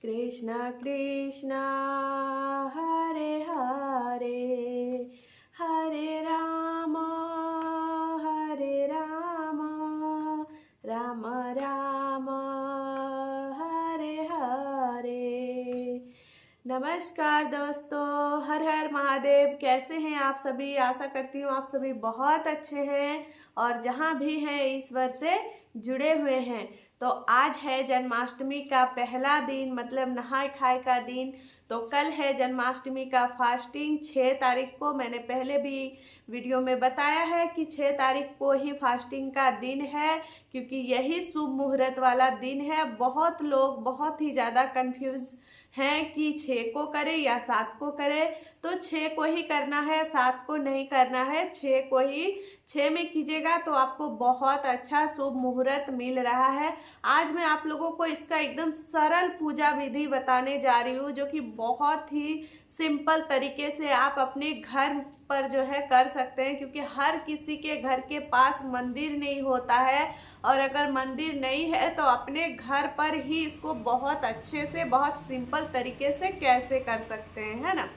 कृष्ण कृष्ण हरे हरे, हरे राम राम राम हरे हरे। नमस्कार दोस्तों, हर हर महादेव। कैसे हैं आप सभी? आशा करती हूँ आप सभी बहुत अच्छे हैं और जहाँ भी हैं ईश्वर से जुड़े हुए हैं। तो आज है जन्माष्टमी का पहला दिन, मतलब नहाय खाए का दिन। तो कल है जन्माष्टमी का फास्टिंग 6 तारीख को। मैंने पहले भी वीडियो में बताया है कि 6 तारीख को ही फास्टिंग का दिन है, क्योंकि यही शुभ मुहूर्त वाला दिन है। बहुत लोग बहुत ही ज़्यादा कंफ्यूज हैं कि 6 को करे या 7 को करे। तो 6 को ही करना है, 7 को नहीं करना है। 6 को ही 6 में कीजिएगा तो आपको बहुत अच्छा शुभ मुहूर्त मिल रहा है। आज मैं आप लोगों को इसका एकदम सरल पूजा विधि बताने जा रही हूँ, जो कि बहुत ही सिंपल तरीके से आप अपने घर पर जो है कर सकते हैं, क्योंकि हर किसी के घर के पास मंदिर नहीं होता है। और अगर मंदिर नहीं है तो अपने घर पर ही इसको बहुत अच्छे से, बहुत सिंपल तरीके से कैसे कर सकते हैं, है ना।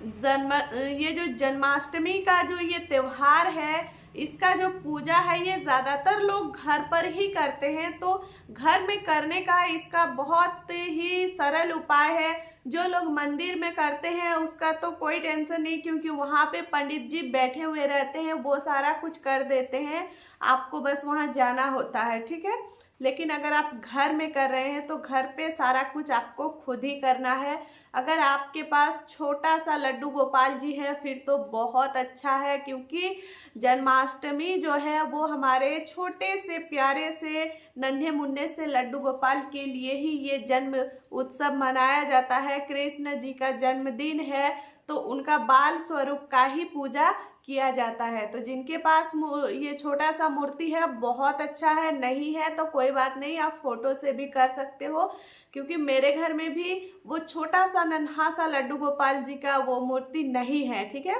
ये जो जन्माष्टमी का जो ये त्योहार है, इसका जो पूजा है ये ज़्यादातर लोग घर पर ही करते हैं। तो घर में करने का इसका बहुत ही सरल उपाय है। जो लोग मंदिर में करते हैं उसका तो कोई टेंशन नहीं, क्योंकि वहाँ पे पंडित जी बैठे हुए रहते हैं, वो सारा कुछ कर देते हैं। आपको बस वहाँ जाना होता है, ठीक है। लेकिन अगर आप घर में कर रहे हैं तो घर पे सारा कुछ आपको खुद ही करना है। अगर आपके पास छोटा सा लड्डू गोपाल जी है फिर तो बहुत अच्छा है, क्योंकि जन्माष्टमी जो है वो हमारे छोटे से प्यारे से नन्हे मुन्ने से लड्डू गोपाल के लिए ही ये जन्म उत्सव मनाया जाता है। कृष्ण जी का जन्मदिन है तो उनका बाल स्वरूप का ही पूजा किया जाता है। तो जिनके पास ये छोटा सा मूर्ति है बहुत अच्छा है, नहीं है तो कोई बात नहीं, आप फोटो से भी कर सकते हो। क्योंकि मेरे घर में भी वो छोटा सा नन्हा सा लड्डू गोपाल जी का वो मूर्ति नहीं है, ठीक है।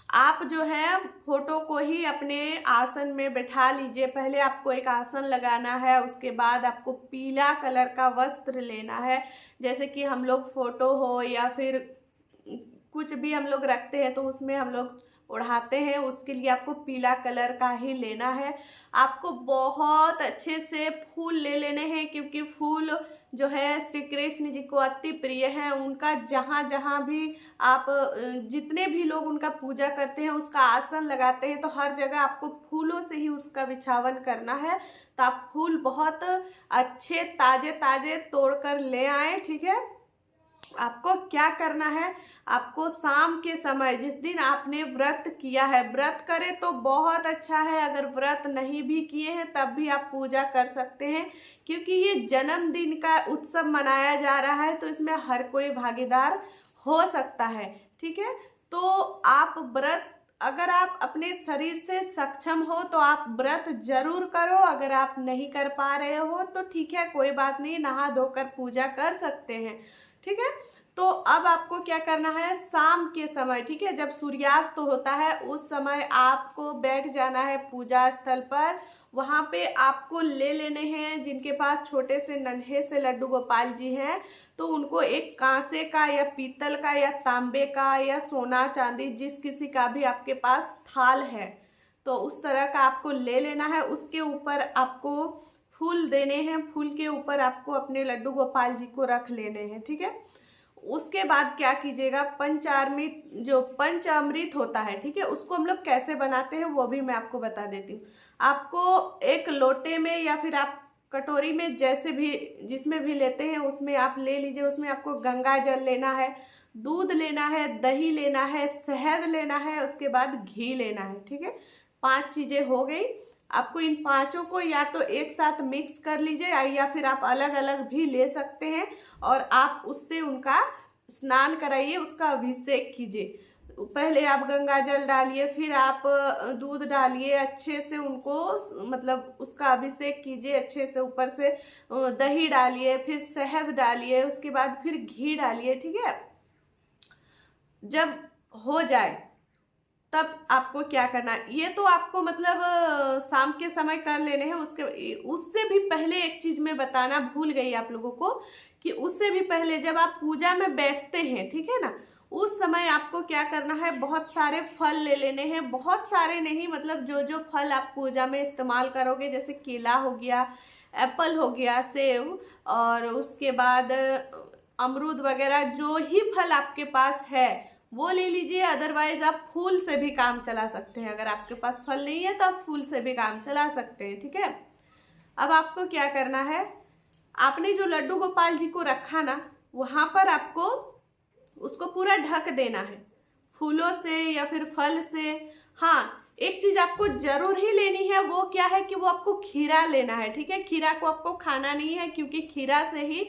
आप जो है फोटो को ही अपने आसन में बैठा लीजिए। पहले आपको एक आसन लगाना है, उसके बाद आपको पीला कलर का वस्त्र लेना है। जैसे कि हम लोग फोटो हो या फिर कुछ भी हम लोग रखते हैं तो उसमें हम लोग ओढ़ाते हैं, उसके लिए आपको पीला कलर का ही लेना है। आपको बहुत अच्छे से फूल ले लेने हैं, क्योंकि फूल जो है श्री कृष्ण जी को अति प्रिय है। उनका जहाँ जहाँ भी आप जितने भी लोग उनका पूजा करते हैं, उसका आसन लगाते हैं, तो हर जगह आपको फूलों से ही उसका बिछावन करना है। तो आप फूल बहुत अच्छे ताजे ताजे तोड़ कर ले आए, ठीक है। आपको क्या करना है, आपको शाम के समय, जिस दिन आपने व्रत किया है, व्रत करें तो बहुत अच्छा है। अगर व्रत नहीं भी किए हैं तब भी आप पूजा कर सकते हैं, क्योंकि ये जन्मदिन का उत्सव मनाया जा रहा है तो इसमें हर कोई भागीदार हो सकता है, ठीक है। तो आप व्रत, अगर आप अपने शरीर से सक्षम हो तो आप व्रत जरूर करो। अगर आप नहीं कर पा रहे हो तो ठीक है, कोई बात नहीं, नहा धोकर पूजा कर सकते हैं, ठीक है। तो अब आपको क्या करना है, शाम के समय, ठीक है, जब सूर्यास्त होता है उस समय आपको बैठ जाना है पूजा स्थल पर। वहां पे आपको ले लेने हैं, जिनके पास छोटे से नन्हे से लड्डू गोपाल जी हैं तो उनको एक कांसे का या पीतल का या तांबे का या सोना चांदी, जिस किसी का भी आपके पास थाल है तो उस तरह का आपको ले लेना है। उसके ऊपर आपको फूल देने हैं, फूल के ऊपर आपको अपने लड्डू गोपाल जी को रख लेने हैं, ठीक है। उसके बाद क्या कीजिएगा, पंचामृत, जो पंचामृत होता है, ठीक है, उसको हम लोग कैसे बनाते हैं वो भी मैं आपको बता देती हूँ। आपको एक लोटे में या फिर आप कटोरी में, जैसे भी जिसमें भी लेते हैं उसमें आप ले लीजिए। उसमें आपको गंगा जल लेना है, दूध लेना है, दही लेना है, शहद लेना है, उसके बाद घी लेना है, ठीक है। 5 चीजें हो गई। आपको इन पांचों को या तो एक साथ मिक्स कर लीजिए या फिर आप अलग अलग भी ले सकते हैं, और आप उससे उनका स्नान कराइए, उसका अभिषेक कीजिए। पहले आप गंगा जल डालिए, फिर आप दूध डालिए, अच्छे से उनको मतलब उसका अभिषेक कीजिए अच्छे से। ऊपर से दही डालिए, फिर शहद डालिए, उसके बाद फिर घी डालिए, ठीक है। जब हो जाए तब आपको क्या करना है, ये तो आपको मतलब शाम के समय कर लेने हैं। उससे भी पहले एक चीज मैं बताना भूल गई आप लोगों को, कि उससे भी पहले जब आप पूजा में बैठते हैं, ठीक है ना, उस समय आपको क्या करना है, बहुत सारे फल ले लेने हैं। बहुत सारे नहीं, मतलब जो जो फल आप पूजा में इस्तेमाल करोगे, जैसे केला हो गया, एप्पल हो गया, सेब, और उसके बाद अमरूद वगैरह, जो ही फल आपके पास है वो ले लीजिए। अदरवाइज आप फूल से भी काम चला सकते हैं। अगर आपके पास फल नहीं है तो आप फूल से भी काम चला सकते हैं, ठीक है। अब आपको क्या करना है, आपने जो लड्डू गोपाल जी को रखा ना, वहां पर आपको उसको पूरा ढक देना है फूलों से या फिर फल से। हाँ, एक चीज आपको जरूर ही लेनी है, वो क्या है कि वो आपको खीरा लेना है, ठीक है। खीरा को आपको खाना नहीं है, क्योंकि खीरा से ही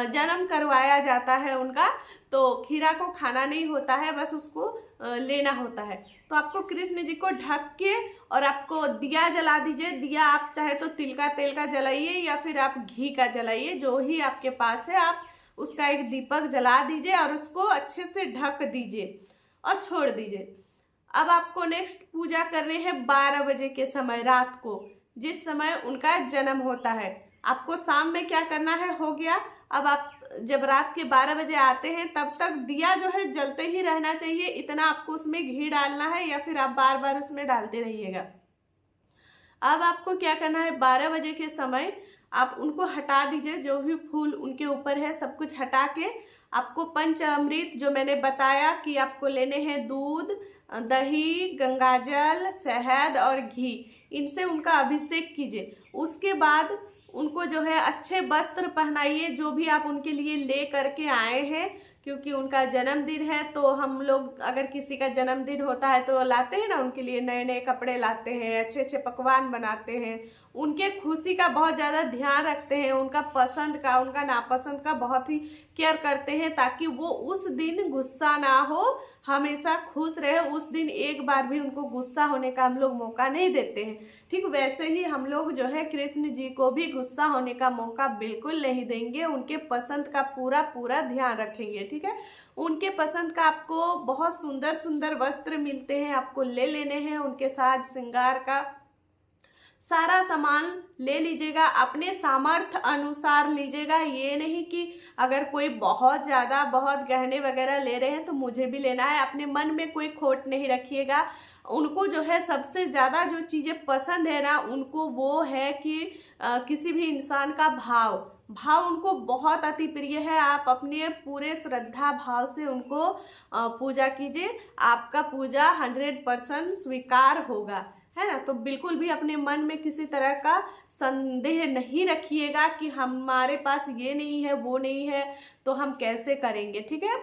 जन्म करवाया जाता है उनका, तो खीरा को खाना नहीं होता है, बस उसको लेना होता है। तो आपको कृष्ण जी को ढक के और आपको दिया जला दीजिए। दिया आप चाहे तो तिल का तेल का जलाइए या फिर आप घी का जलाइए, जो ही आपके पास है आप उसका एक दीपक जला दीजिए और उसको अच्छे से ढक दीजिए और छोड़ दीजिए। अब आपको नेक्स्ट पूजा करने हैं 12 बजे के समय, रात को, जिस समय उनका जन्म होता है। आपको शाम में क्या करना है, हो गया। अब आप जब रात के 12 बजे आते हैं तब तक दिया जो है जलते ही रहना चाहिए। इतना आपको उसमें घी डालना है या फिर आप बार बार उसमें डालते रहिएगा। अब आपको क्या करना है, 12 बजे के समय आप उनको हटा दीजिए, जो भी फूल उनके ऊपर है सब कुछ हटा के आपको पंचामृत जो मैंने बताया कि आपको लेने हैं, दूध, दही, गंगाजल, शहद और घी, इनसे उनका अभिषेक कीजिए। उसके बाद उनको जो है अच्छे वस्त्र पहनाइए, जो भी आप उनके लिए ले करके आए हैं, क्योंकि उनका जन्मदिन है। तो हम लोग अगर किसी का जन्मदिन होता है तो लाते हैं ना उनके लिए नए नए कपड़े लाते हैं, अच्छे अच्छे पकवान बनाते हैं, उनके खुशी का बहुत ज़्यादा ध्यान रखते हैं, उनका पसंद का उनका नापसंद का बहुत ही केयर करते हैं, ताकि वो उस दिन गुस्सा ना हो, हमेशा खुश रहे। उस दिन एक बार भी उनको गुस्सा होने का हम लोग मौका नहीं देते हैं। ठीक वैसे ही हम लोग जो है कृष्ण जी को भी गुस्सा होने का मौका बिल्कुल नहीं देंगे। उनके पसंद का पूरा पूरा ध्यान रखेंगे, ठीक है। उनके पसंद का आपको बहुत सुंदर सुंदर वस्त्र मिलते हैं, आपको ले लेने हैं। उनके साज श्रृंगार का सारा सामान ले लीजिएगा, अपने सामर्थ्य अनुसार लीजिएगा। ये नहीं कि अगर कोई बहुत ज़्यादा बहुत गहने वगैरह ले रहे हैं तो मुझे भी लेना है, अपने मन में कोई खोट नहीं रखिएगा। उनको जो है सबसे ज़्यादा जो चीज़ें पसंद है ना, उनको वो है कि किसी भी इंसान का भाव उनको बहुत अति प्रिय है। आप अपने पूरे श्रद्धा भाव से उनको पूजा कीजिए, आपका पूजा 100% स्वीकार होगा, है ना। तो बिल्कुल भी अपने मन में किसी तरह का संदेह नहीं रखिएगा कि हमारे पास ये नहीं है वो नहीं है तो हम कैसे करेंगे, ठीक है।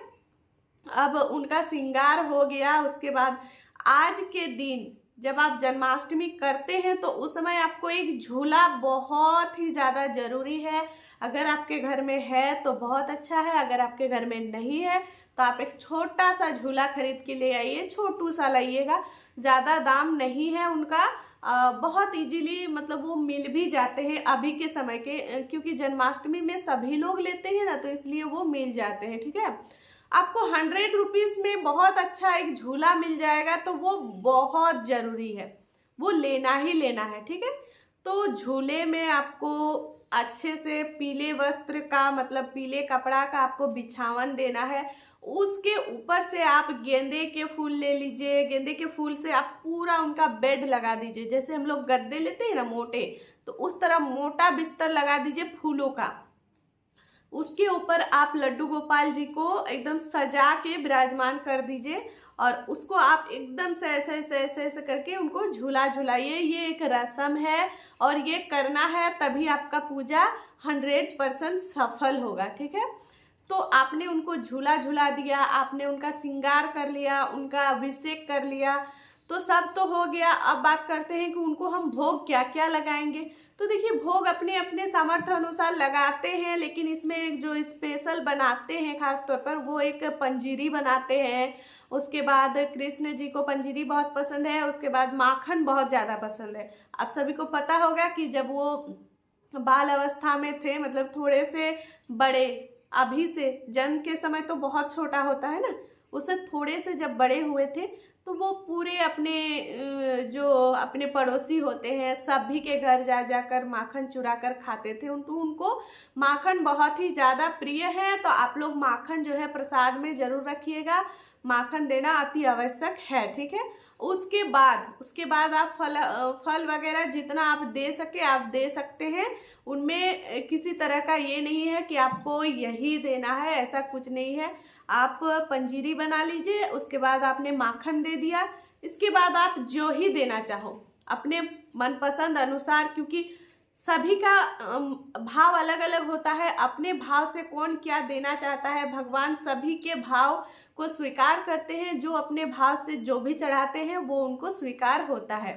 अब उनका श्रृंगार हो गया। उसके बाद आज के दिन जब आप जन्माष्टमी करते हैं तो उस समय आपको एक झूला बहुत ही ज़्यादा ज़रूरी है। अगर आपके घर में है तो बहुत अच्छा है, अगर आपके घर में नहीं है तो आप एक छोटा सा झूला खरीद के ले आइए, छोटू सा लाइएगा, ज़्यादा दाम नहीं है उनका, बहुत इजीली मतलब वो मिल भी जाते हैं अभी के समय के, क्योंकि जन्माष्टमी में सभी लोग लेते हैं ना, तो इसलिए वो मिल जाते हैं, ठीक है। आपको 100 रुपीज़ में बहुत अच्छा एक झूला मिल जाएगा, तो वो बहुत ज़रूरी है, वो लेना ही लेना है, ठीक है। तो झूले में आपको अच्छे से पीले वस्त्र का मतलब पीले कपड़ा का आपको बिछावन देना है। उसके ऊपर से आप गेंदे के फूल ले लीजिए, गेंदे के फूल से आप पूरा उनका बेड लगा दीजिए। जैसे हम लोग गद्दे लेते हैं ना मोटे, तो उस तरह मोटा बिस्तर लगा दीजिए फूलों का। उसके ऊपर आप लड्डू गोपाल जी को एकदम सजा के विराजमान कर दीजिए और उसको आप एकदम से ऐसे ऐसे ऐसे ऐसे करके उनको झूला झुलाइए। ये एक रस्म है और ये करना है, तभी आपका पूजा 100% सफल होगा, ठीक है। तो आपने उनको झूला झुला दिया, आपने उनका श्रृंगार कर लिया, उनका अभिषेक कर लिया, तो सब तो हो गया। अब बात करते हैं कि उनको हम भोग क्या क्या लगाएंगे। तो देखिए, भोग अपने अपने सामर्थ्य अनुसार लगाते हैं, लेकिन इसमें एक जो स्पेशल बनाते हैं खास तौर पर, वो एक पंजीरी बनाते हैं। उसके बाद कृष्ण जी को पंजीरी बहुत पसंद है, उसके बाद माखन बहुत ज़्यादा पसंद है। आप सभी को पता होगा कि जब वो बाल अवस्था में थे, मतलब थोड़े से बड़े, अभी से जन्म के समय तो बहुत छोटा होता है ना, उसे थोड़े से जब बड़े हुए थे तो वो पूरे अपने जो अपने पड़ोसी होते हैं सभी के घर जा जाकर माखन चुरा कर खाते थे। उनको माखन बहुत ही ज़्यादा प्रिय है, तो आप लोग माखन जो है प्रसाद में ज़रूर रखिएगा। माखन देना अति आवश्यक है, ठीक है। उसके बाद आप फल वगैरह जितना आप दे सके आप दे सकते हैं। उनमें किसी तरह का ये नहीं है कि आपको यही देना है, ऐसा कुछ नहीं है। आप पंजीरी बना लीजिए, उसके बाद आपने माखन दे दिया, इसके बाद आप जो ही देना चाहो अपने मनपसंद अनुसार, क्योंकि सभी का भाव अलग अलग होता है। अपने भाव से कौन क्या देना चाहता है, भगवान सभी के भाव को स्वीकार करते हैं। जो अपने भाव से जो भी चढ़ाते हैं वो उनको स्वीकार होता है।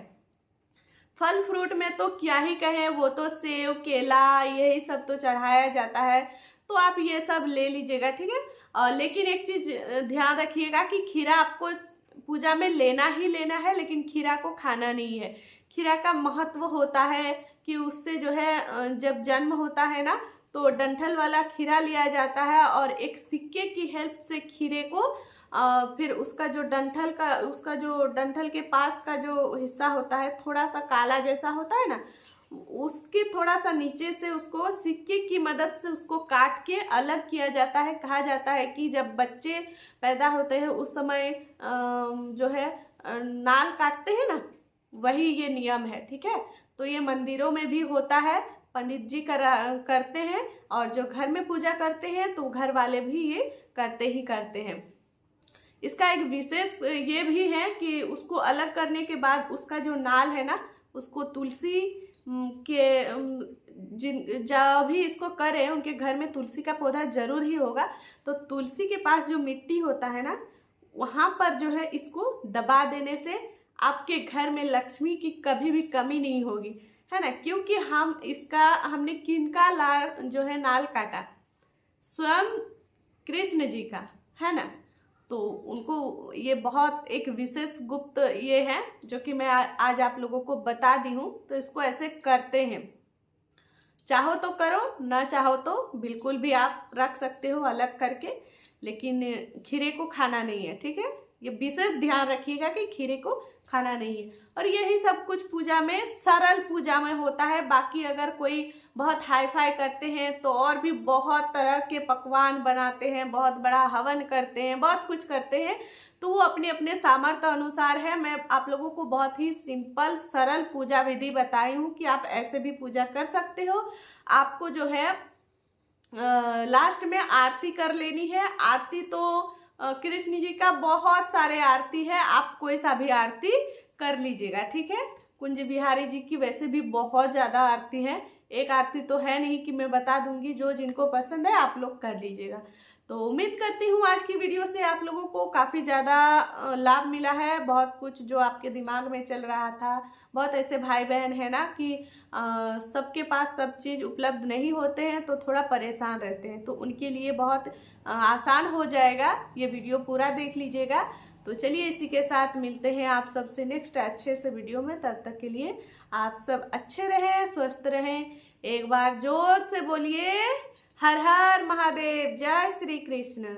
फल फ्रूट में तो क्या ही कहें, वो तो सेव केला यही सब तो चढ़ाया जाता है, तो आप ये सब ले लीजिएगा, ठीक है। लेकिन एक चीज़ ध्यान रखिएगा कि खीरा आपको पूजा में लेना ही लेना है, लेकिन खीरा को खाना नहीं है। खीरा का महत्व होता है कि उससे जो है जब जन्म होता है ना तो डंठल वाला खीरा लिया जाता है और एक सिक्के की हेल्प से खीरे को फिर उसका जो डंठल के पास का जो हिस्सा होता है थोड़ा सा काला जैसा होता है ना, उसके थोड़ा सा नीचे से उसको सिक्के की मदद से उसको काट के अलग किया जाता है। कहा जाता है कि जब बच्चे पैदा होते हैं उस समय जो है नाल काटते हैं ना, वही ये नियम है, ठीक है। तो ये मंदिरों में भी होता है, पंडित जी करते हैं, और जो घर में पूजा करते हैं तो घर वाले भी ये करते ही करते हैं। इसका एक विशेष ये भी है कि उसको अलग करने के बाद उसका जो नाल है ना, उसको तुलसी के जो भी इसको करें उनके घर में तुलसी का पौधा जरूर ही होगा, तो तुलसी के पास जो मिट्टी होता है ना वहाँ पर जो है इसको दबा देने से आपके घर में लक्ष्मी की कभी भी कमी नहीं होगी, है ना। क्योंकि हमने किनका जो है नाल काटा, स्वयं कृष्ण जी का, है ना। तो उनको ये बहुत एक विशेष गुप्त ये है जो कि मैं आज आप लोगों को बता दी हूँ। तो इसको ऐसे करते हैं, चाहो तो करो, ना चाहो तो बिल्कुल भी आप रख सकते हो अलग करके, लेकिन खीरे को खाना नहीं है, ठीक है। ये विशेष ध्यान रखिएगा कि खीरे को खाना नहीं है। और यही सब कुछ पूजा में, सरल पूजा में होता है। बाकी अगर कोई बहुत हाई फाई करते हैं तो और भी बहुत तरह के पकवान बनाते हैं, बहुत बड़ा हवन करते हैं, बहुत कुछ करते हैं, तो वो अपने अपने सामर्थ्य अनुसार है। मैं आप लोगों को बहुत ही सिंपल सरल पूजा विधि बताई हूँ कि आप ऐसे भी पूजा कर सकते हो। आपको जो है लास्ट में आरती कर लेनी है। आरती तो कृष्ण जी का बहुत सारे आरती है, आप कोई सा भी आरती कर लीजिएगा, ठीक है। कुंज बिहारी जी की वैसे भी बहुत ज़्यादा आरती है, एक आरती तो है नहीं कि मैं बता दूंगी। जो जिनको पसंद है आप लोग कर लीजिएगा। तो उम्मीद करती हूँ आज की वीडियो से आप लोगों को काफ़ी ज़्यादा लाभ मिला है। बहुत कुछ जो आपके दिमाग में चल रहा था, बहुत ऐसे भाई बहन है ना कि सबके पास सब चीज़ उपलब्ध नहीं होते हैं तो थोड़ा परेशान रहते हैं, तो उनके लिए बहुत आसान हो जाएगा। ये वीडियो पूरा देख लीजिएगा। तो चलिए इसी के साथ मिलते हैं आप सबसे नेक्स्ट अच्छे से वीडियो में। तब तक के लिए आप सब अच्छे रहें, स्वस्थ रहें। एक बार जोर से बोलिए हर हर महादेव, जय श्री कृष्ण।